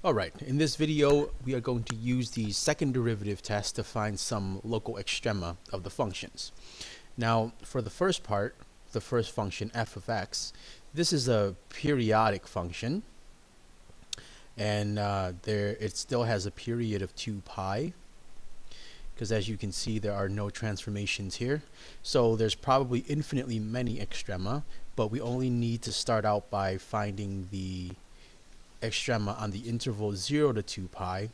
Alright, in this video we are going to use the second derivative test to find some local extrema of the functions. Now for the first part, the first function f of x, this is a periodic function and it still has a period of 2 pi because as you can see there are no transformations here, so there's probably infinitely many extrema, but we only need to start out by finding the extrema on the interval 0 to 2 pi,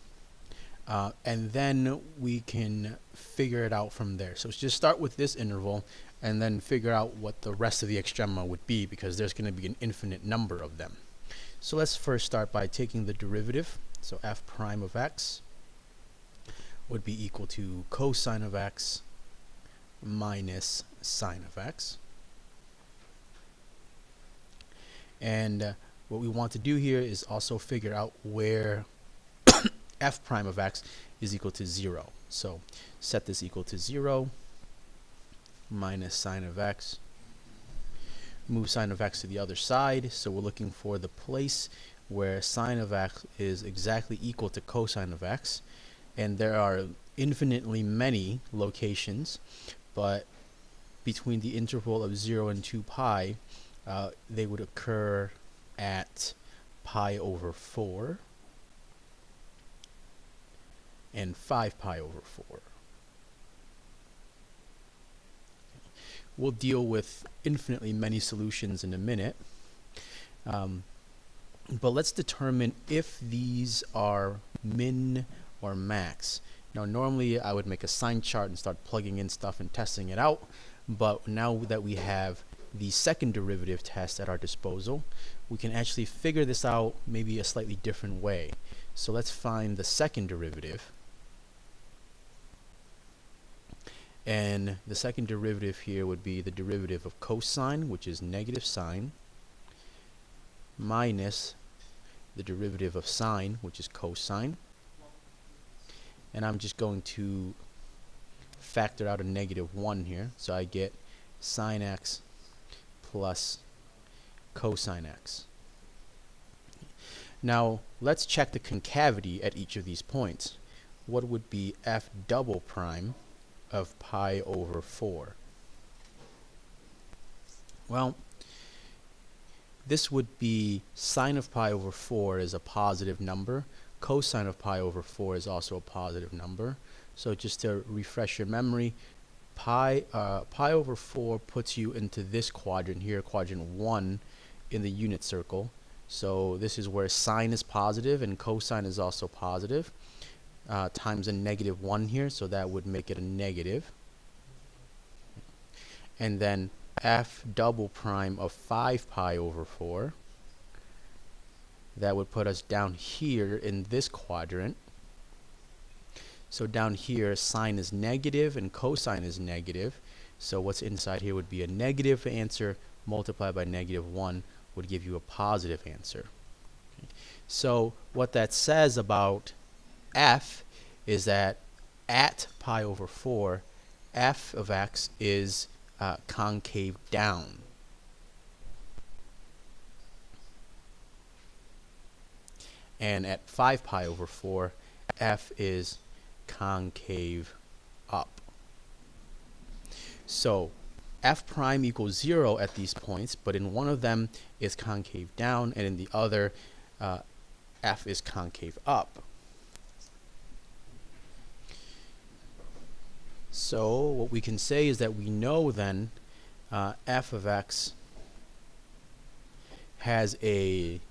and then we can figure it out from there. So just start with this interval and then figure out what the rest of the extrema would be, because there's going to be an infinite number of them. So let's first start by taking the derivative. So f prime of x would be equal to cosine of x minus sine of x. And what we want to do here is also figure out where f prime of x is equal to 0. So set this equal to 0 minus sine of x. Move sine of x to the other side, so we're looking for the place where sine of x is exactly equal to cosine of x. And there are infinitely many locations, but between the interval of 0 and 2 pi, they would occur at pi over 4 and 5 pi over 4. We'll deal with infinitely many solutions in a minute, but let's determine if these are min or max. Now normally I would make a sign chart and start plugging in stuff and testing it out, but now that we have the second derivative test at our disposal, we can actually figure this out maybe a slightly different way. So let's find the second derivative. And the second derivative here would be the derivative of cosine, which is negative sine, minus the derivative of sine, which is cosine. And I'm just going to factor out a -1 here, so I get sine x plus cosine x. Now let's check the concavity at each of these points. What would be f double prime of pi over 4? Well, this would be sine of pi over 4 is a positive number. Cosine of pi over 4 is also a positive number. So just to refresh your memory, pi over 4 puts you into this quadrant here, quadrant 1 in the unit circle. So this is where sine is positive and cosine is also positive, times a -1 here, so that would make it a negative. And then f double prime of 5 pi over 4, that would put us down here in this quadrant. So down here sine is negative and cosine is negative, so what's inside here would be a negative answer multiplied by -1 would give you a positive answer. Okay. So what that says about f is that at pi over 4, f of x is concave down. And at 5 pi over 4, f is concave up. So f prime equals 0 at these points, but in one of them is concave down and in the other f is concave up. So what we can say is that we know then f of x has a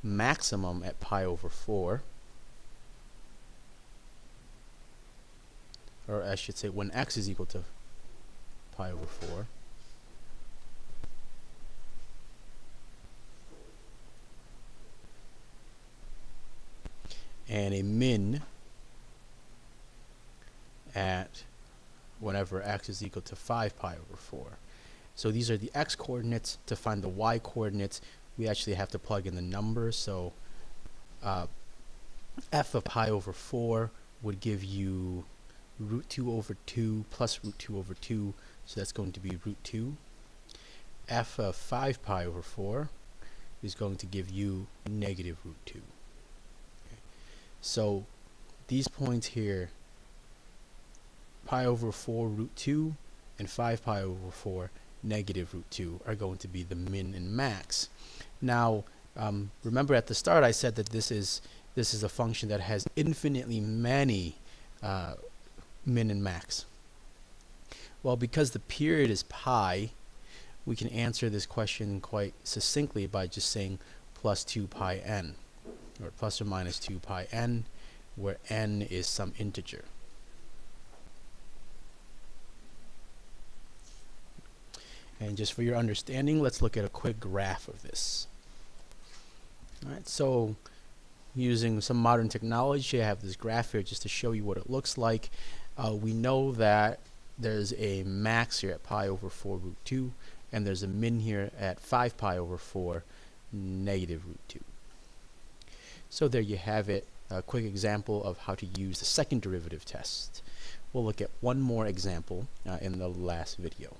maximum at pi over 4, or I should say when x is equal to pi over 4, and a min at whenever x is equal to 5 pi over 4. So these are the x coordinates. To find the y coordinates, we actually have to plug in the numbers. So f of pi over 4 would give you root 2 over 2 plus root 2 over 2, so that's going to be root 2. F of 5 pi over 4 is going to give you negative root 2. Okay. So these points here, pi over 4 root 2 and 5 pi over 4 negative root 2, are going to be the min and max. Now remember at the start I said that this is a function that has infinitely many min and max. Well, because the period is pi, we can answer this question quite succinctly by just saying plus 2 pi n, or plus or minus 2 pi n, where n is some integer. And just for your understanding, let's look at a quick graph of this. Alright, so using some modern technology, I have this graph here just to show you what it looks like. We know that there's a max here at pi over 4 root 2, and there's a min here at 5 pi over 4 negative root 2. So there you have it, a quick example of how to use the second derivative test. We'll look at one more example in the last video.